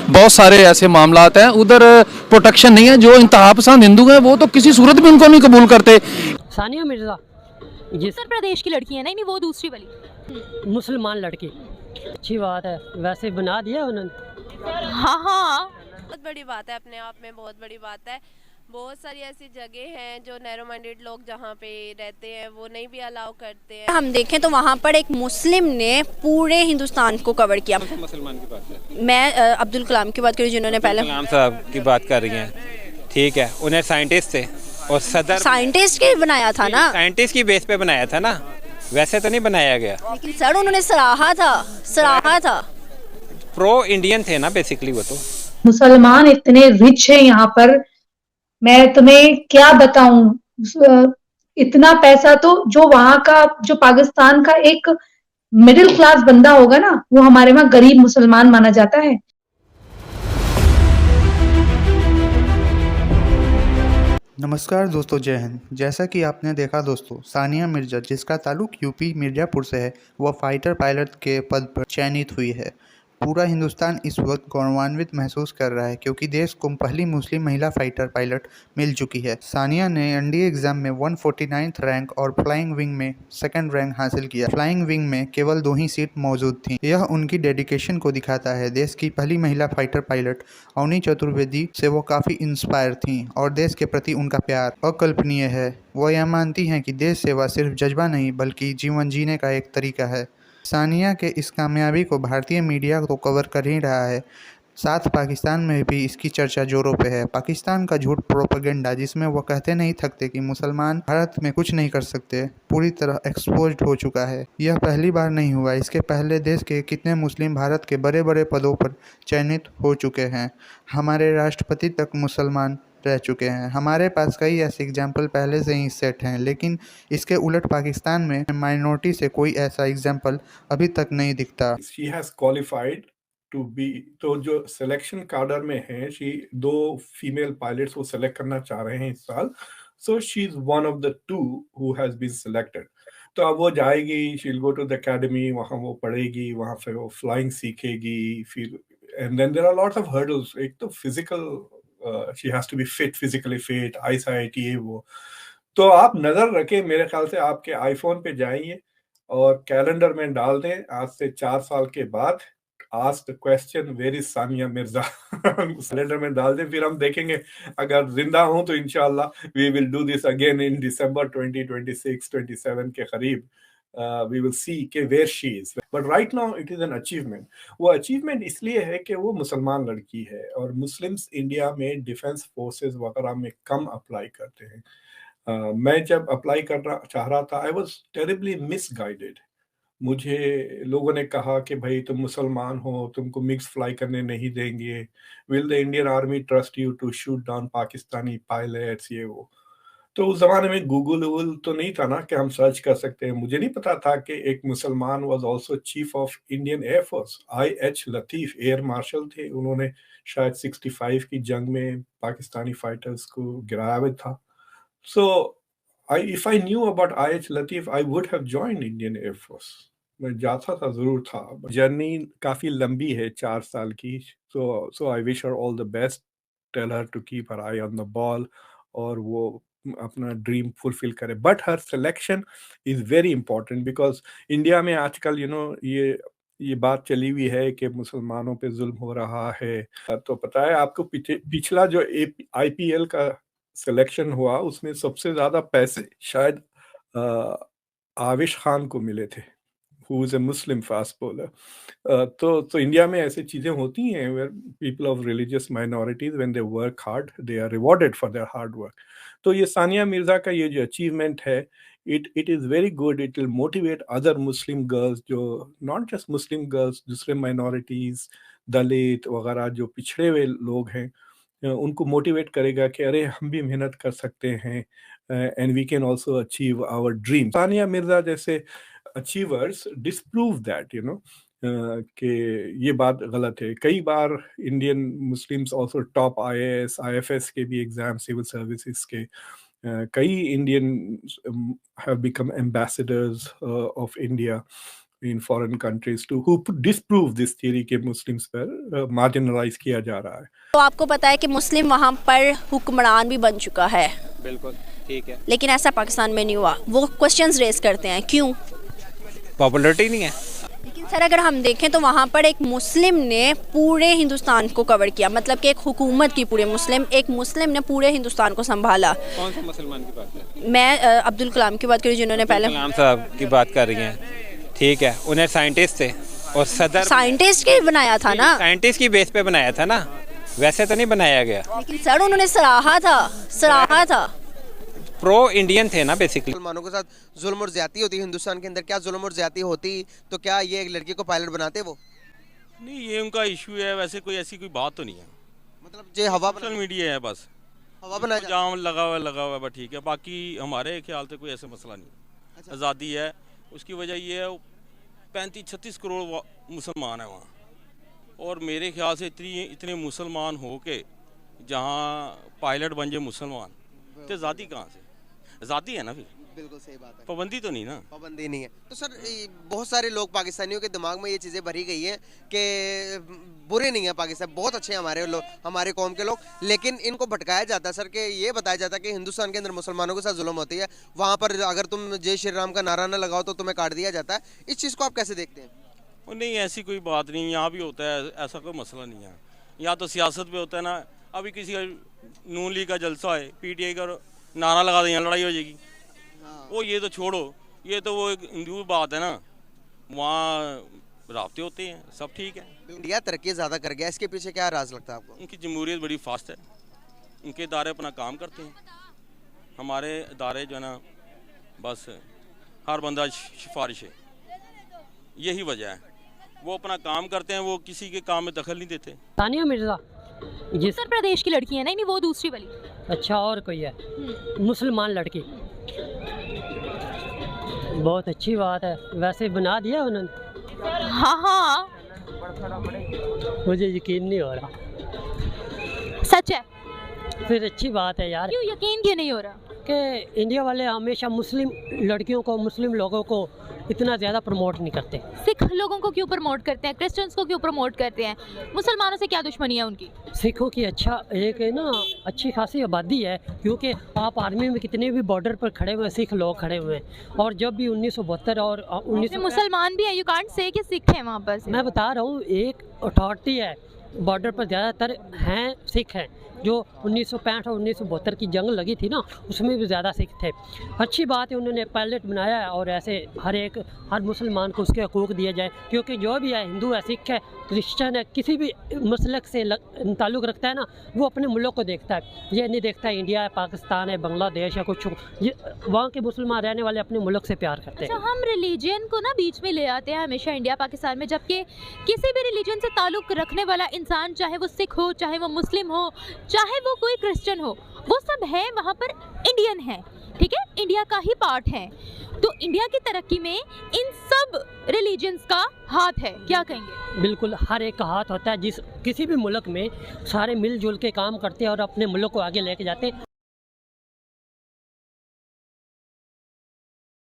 बहुत सारे ऐसे मामलात हैं, उधर प्रोटेक्शन नहीं है। जो इंतहा पसंद हिंदू हैं वो तो किसी सूरत में उनको नहीं कबूल करते। सानिया मिर्ज़ा जिस उत्तर प्रदेश की लड़की है, नहीं नहीं वो दूसरी वाली। मुसलमान लड़की, अच्छी बात है, वैसे बना दिया उन्होंने। हाँ हाँ, बहुत बड़ी बात है, अपने आप में बहुत बड़ी बात है। बहुत सारी ऐसी जगह हैं जो नैरो माइंडेड लोग जहाँ पे रहते हैं वो नहीं भी अलाउ करते हैं। हम देखें तो वहाँ पर एक मुस्लिम ने पूरे हिंदुस्तान को कवर किया। मुसलमान की बात है, मैं अब्दुल कलाम की बात करी, जिन्होंने पहले कलाम साहब की बात कर रही हैं। ठीक है, उन्हें साइंटिस्ट थे और सदर साइंटिस्ट के बनाया था ना, साइंटिस्ट की बेस पे बनाया था ना, वैसे तो नहीं बनाया गया। लेकिन सर उन्होंने सराहा था। प्रो इंडियन थे ना बेसिकली वो तो। मुसलमान इतने रिच है यहाँ पर, मैं तुम्हें क्या बताऊं। इतना पैसा तो जो वहां का, जो पाकिस्तान का एक मिडिल क्लास बंदा होगा ना, वो हमारे वहां गरीब मुसलमान माना जाता है। नमस्कार दोस्तों, जय हिंद। जैसा कि आपने देखा दोस्तों, सानिया मिर्जा जिसका ताल्लुक यूपी मिर्जापुर से है, वह फाइटर पायलट के पद पर चयनित हुई है। पूरा हिंदुस्तान इस वक्त गौरवान्वित महसूस कर रहा है क्योंकि देश को पहली मुस्लिम महिला फाइटर पायलट मिल चुकी है। सानिया ने एनडीए एग्जाम में 149th रैंक और फ्लाइंग विंग में सेकंड रैंक हासिल किया। फ्लाइंग विंग में केवल 2 ही सीट मौजूद थी। यह उनकी डेडिकेशन को दिखाता है। देश की पहली महिला फाइटर पायलट अवनी चतुर्वेदी से वो काफ़ी इंस्पायर थीं और देश के प्रति उनका प्यार अकल्पनीय है। वो यह मानती हैं कि देश सेवा सिर्फ जज्बा नहीं बल्कि जीवन जीने का एक तरीका है। सानिया के इस कामयाबी को भारतीय मीडिया तो कवर कर ही रहा है, साथ पाकिस्तान में भी इसकी चर्चा जोरों पे है। पाकिस्तान का झूठ प्रोपेगेंडा, जिसमें वो कहते नहीं थकते कि मुसलमान भारत में कुछ नहीं कर सकते, पूरी तरह एक्सपोज्ड हो चुका है। यह पहली बार नहीं हुआ, इसके पहले देश के कितने मुस्लिम भारत के बड़े बड़े पदों पर चयनित हो चुके हैं। हमारे राष्ट्रपति तक मुसलमान रह चुके हैं। हमारे पास कई ऐसे एग्जाम्पल पहले से ही सेट हैं, लेकिन इसके उलट पाकिस्तान में माइनॉरिटी से कोई ऐसा एग्जाम्पल अभी तक नहीं दिखता। She has qualified to be, तो जो सिलेक्शन कार्डर में है, दो फीमेल पायलट्स वो सेलेक्ट करना चाह रहे हैं इस साल। So she is one of the two who has been selected. तो अब वो जाएगी, she will go to the academy, वहाँ वो पढ़ेगी, वहाँ फिर वो फ्लाइंग सीखेगी, फिर and then there are lots of hurdles. एक तो physical, she has to be fit, physically fit, eyesight, ये वो। तो आप नजर रखें, मेरे ख्याल से आपके आईफोन पे जाइए और कैलेंडर में डाल दें आज से 4 साल के बाद, ask the question where is Sania Mirza. Calendar में डाल दें, फिर हम देखेंगे, अगर जिंदा हूं तो इंशाल्लाह we will do this again in December 2026-27 के करीब। वी विल सी के where she is, but right now it is an achievement. वो अचीवमेंट इसलिए है कि वो मुसलमान लड़की है और मुस्लिम्स इंडिया में डिफेंस फोर्सेस वगैरह में कम अप्लाई करते हैं। मैं जब अप्लाई करना चाह रहा था, आई वॉज टेरिबली मिसगाइडेड। मुझे लोगों ने कहा कि भाई तुम मुसलमान हो, तुमको मिक्स फ्लाई करने नहीं देंगे, will the Indian army trust you to shoot down Pakistani pilots, ये वो। तो उस जमाने में गूगल वूगल तो नहीं था ना कि हम सर्च कर सकते हैं। मुझे नहीं पता था कि एक मुसलमान was also chief of Indian air force. IH Latif air marshal थे, उन्होंने शायद 65 की जंग में पाकिस्तानी फाइटर्स को गिराया हुआ था। So, if I knew about IH Latif, I would have joined Indian Air Force. मैं जाता था, जरूर था। जर्नी काफी लंबी है, 4 साल की। So I wish her all the best. Tell her to keep her eye on the ball और वो अपना ड्रीम फुलफिल करे। But her selection is very important because India में आजकल ये बात चली हुई है कि मुसलमानों पे जुल्म हो रहा है। तो पता है आपको, पिछला जो IPL का सिलेक्शन हुआ उसमें सबसे ज्यादा पैसे शायद आविश खान को मिले थे, who is a Muslim fast bowler. तो इंडिया में ऐसी चीजें होती हैं where people of religious minorities when they work hard they are rewarded for their hard work. तो ये सानिया मिर्जा का ये जो अचीवमेंट है, it is very good. It will motivate other Muslim girls, जो not just Muslim girls, दूसरे minorities, दलित वगैरह जो पिछड़े हुए लोग हैं, उनको मोटिवेट करेगा कि अरे हम भी मेहनत कर सकते हैं and we can also achieve our dream. Sania Mirza जैसे अचीवर्स डिस्प्रूव दैट, कि ये बात गलत है। कई बार Indian Muslims also top IAS IFS के भी एग्जाम, सिविल सर्विसेज के कई Indian have become ambassadors of India. in foreign countries to who disprove this theory कि Muslims पर marginalize किया जा रहा है. तो आपको पता है कि मुस्लिम वहाँ पर हुक्मरान भी बन चुका है, बिल्कुल ठीक है, लेकिन ऐसा पाकिस्तान में नहीं हुआ। वो क्वेश्चंस रेज करते हैं, क्यों? पॉपुलरिटी नहीं है। लेकिन सर अगर हम देखें तो वहाँ पर एक मुस्लिम ने पूरे हिंदुस्तान को कवर किया, मतलब कि एक हुकूमत की पूरे एक मुस्लिम ने पूरे हिंदुस्तान को संभाला। कौन सा मुसलमान की बात है? मैं अब्दुल कलाम की बात करी, जिन्होंने पहले कलाम साहब की बात कर रही हैं, ठीक है, उन्हें साइंटिस्ट थे और सदर साइंटिस्ट के बनाया था ना, साइंटिस्ट की बेस पे बनाया था ना, वैसे तो नहीं बनाया गया। लेकिन सर उन्होंने सराहा था। प्रो इंडियन थे ना बेसिकली। मुसलमानों के साथ जुल्म और ज्यादती होती है हिंदुस्तान के अंदर, क्या जुल्म और ज्यादती होती तो क्या ये एक लड़की को पायलट बनाते? वो नहीं, ये उनका इशू है, वैसे कोई ऐसी कोई बात तो नहीं है। मतलब जो हवा सोशल मीडिया है, बस हवा बनाया जाता जाम लगा हुआ है, बस ठीक है। बाकी हमारे ख्याल से कोई ऐसा मसला नहीं। आज़ादी है, उसकी वजह ये है 35-36 करोड़ मुसलमान है वहाँ, और मेरे ख्याल से इतने मुसलमान हो के जहाँ पायलट बन जाए मुसलमान, तो आज़ादी कहाँ से? आज़ादी है ना, फिर बिल्कुल सही बात है, पाबंदी तो नहीं ना। पाबंदी नहीं है। तो सर बहुत सारे लोग पाकिस्तानियों के दिमाग में ये चीज़ें भरी गई हैं कि बुरे नहीं है पाकिस्तान, बहुत अच्छे हैं हमारे लोग, हमारे कौम के लोग, लेकिन इनको भटकाया जाता है सर कि ये बताया जाता है कि हिंदुस्तान के अंदर मुसलमानों के साथ जुल्म होती है, वहाँ पर अगर तुम जय श्री राम का नारा न लगाओ तो तुम्हें काट दिया जाता है। इस चीज़ को आप कैसे देखते हैं? और नहीं, ऐसी कोई बात नहीं, यहाँ भी होता है, ऐसा कोई मसला नहीं है। यहाँ तो सियासत पे होता है ना, अभी किसी का नून लीग का जलसा है, PTI का नारा लगा दें, यहाँ लड़ाई हो जाएगी। वो ये तो छोड़ो, ये तो वो एक हिंदू बात है ना, वहाँ राब्ते होते हैं, सब ठीक है। इंडिया तरक्की ज़्यादा कर गया, इसके पीछे क्या राज लगता है आपको? उनकी जमहूरियत बड़ी फास्ट है, उनके इदारे अपना काम करते हैं, हमारे इदारे जो है ना बस हर बंदा सिफारिश है, यही वजह है। वो अपना काम करते हैं, वो किसी के काम में दखल नहीं देते। सानिया मिर्ज़ा जिस उत्तर प्रदेश की लड़की है ना, नहीं वो दूसरी वाली। अच्छा, और कोई है मुसलमान लड़की, बहुत अच्छी बात है। वैसे बना दिया उन्होंने। हाँ मुझे यकीन नहीं हो रहा। सच है? फिर अच्छी बात है यार। क्यों यकीन क्यों नहीं हो रहा? कि इंडिया वाले हमेशा मुस्लिम लड़कियों को, मुस्लिम लोगों को इतना ज़्यादा प्रमोट नहीं करते। सिख लोगों को क्यों प्रमोट करते हैं, क्रिश्चियंस को क्यों प्रमोट करते हैं? मुसलमानों से क्या दुश्मनी है उनकी? सिखों की एक ना अच्छी खासी आबादी है, क्योंकि आप आर्मी में कितने भी बॉर्डर पर खड़े हुए सिख लोग खड़े हुए हैं, और जब भी 1972 और 19 मुसलमान भी है, यू कांट से कि सिख है वहाँ पर। मैं बता रहा हूँ, एक अथॉरिटी है बॉर्डर पर, ज़्यादातर हैं सिख हैं, जो 1965 और 1972 की जंग लगी थी ना, उसमें भी ज़्यादा सिख थे। अच्छी बात है उन्होंने पायलट बनाया है, और ऐसे हर मुसलमान को उसके हकूक़ दिए जाए, क्योंकि जो भी है, हिंदू है, सिख है, क्रिश्चियन है, किसी भी मसलक से ताल्लुक़ रखता है ना, वो अपने मुल्क को देखता है, ये नहीं देखता है इंडिया है, पाकिस्तान है, बांग्लादेश है, कुछ वहाँ के मुसलमान रहने वाले अपने मुल्क से प्यार करते हैं। अच्छा, हम रिलीजन को ना बीच में ले आते हैं हमेशा इंडिया पाकिस्तान में, जबकि किसी भी रिलीजन से ताल्लुक़ रखने वाला इंसान, चाहे वो सिख हो, चाहे वो मुस्लिम हो, चाहे वो कोई क्रिश्चियन हो, वो सब है वहाँ पर इंडियन है, ठीक है, इंडिया का ही पार्ट है। तो इंडिया की तरक्की में इन सब रिलीजन्स का हाथ है, क्या कहेंगे? बिल्कुल, हर एक का हाथ होता है। किसी भी मुल्क में सारे मिलजुल के काम करते हैं और अपने मुल्क को आगे लेके जाते हैं।